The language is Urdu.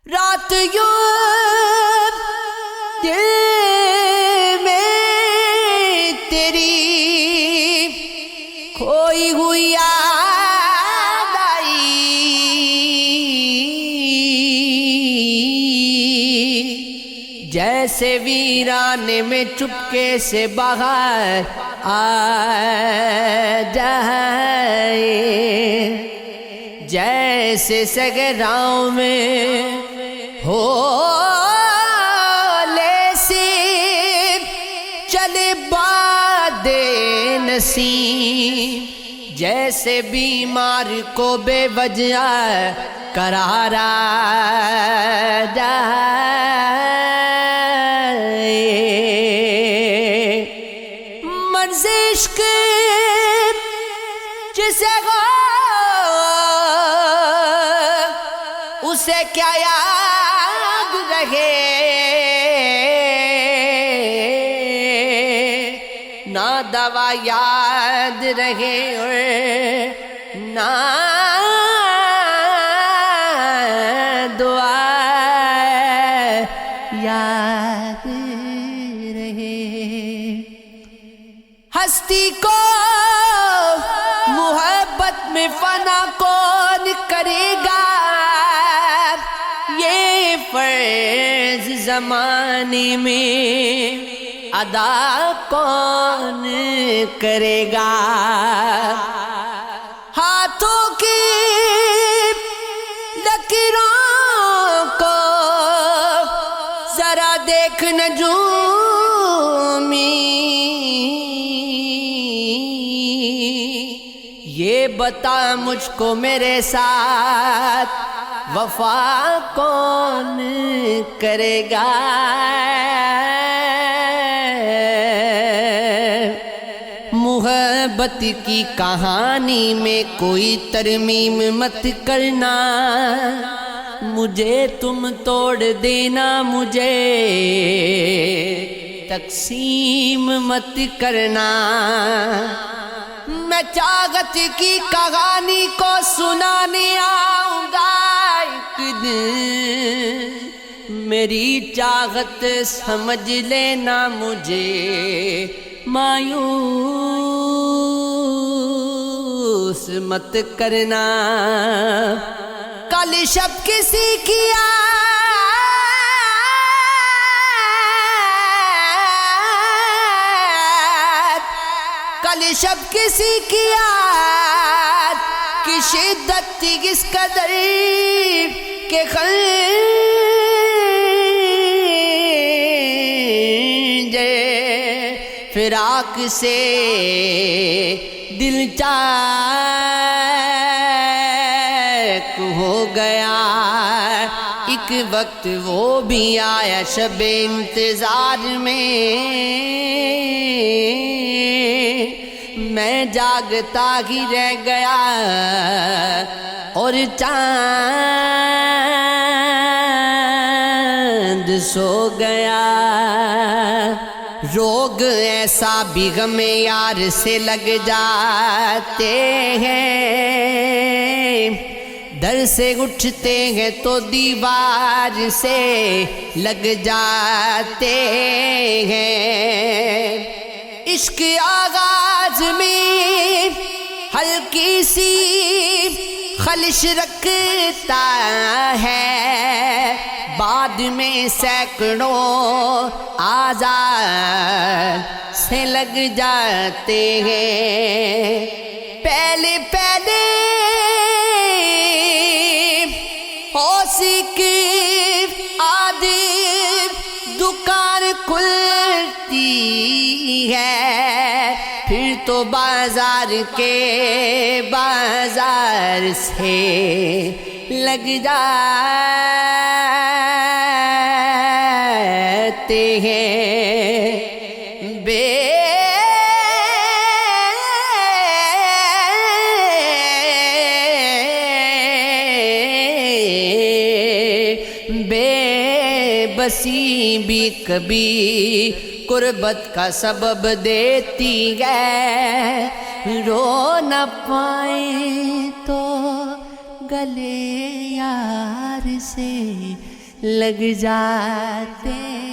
رات یوں دل میں تیری کھوئی ہوئی یاد آئی، جیسے ویرانے میں چپکے سے باہر آ جائے، جیسے صحراؤں میں ہو لیسے چلے باد نسیم، جیسے بیمار کو بے وجہ قرارا جائے، مرض عشق جسے اسے کیا یاد رہے، نہ دوا یاد رہے اور نہ دعا یاد رہے۔ ہستی کو محبت میں فنا کون کرے گا، یہ فرض زمانے میں ادا کون کرے گا۔ ہاتھوں کی لکیروں کو ذرا دیکھ نجومی، یہ بتا مجھ کو میرے ساتھ وفا کون کرے گا۔ محبت کی کہانی میں کوئی ترمیم مت کرنا، مجھے تم توڑ دینا، مجھے تقسیم مت کرنا۔ میں چاہت کی کہانی کو سنانے آؤں گا ایک دن، میری چاہت سمجھ لینا، مجھے مایوس مت کرنا۔ کل شب کسی کی کل شب کسی کی یاد کی شدت تھی اس قدر کہ خنجر فراق سے دل چاک ہو گیا۔ ایک وقت وہ بھی آیا شب انتظار میں، میں جاگتا ہی رہ گیا اور چاند سو گیا۔ روگ ایسا بھی غم یار سے لگ جاتے ہیں، در سے اٹھتے ہیں تو دیوار سے لگ جاتے ہیں۔ عشق آغاز میں ہلکی سی خلش رکھتا ہے، بعد میں سینکڑوں آزار سے لگ جاتے ہیں۔ پہلے پہلے ہوسی کی آدھی دکان کھلتی ہے، پھر تو بازار کے بازار سے لگ جاتے ہیں۔ بے بسی بھی کبھی قربت کا سبب دیتی ہے، رو نہ پائیں تو گلے یار سے لگ جاتے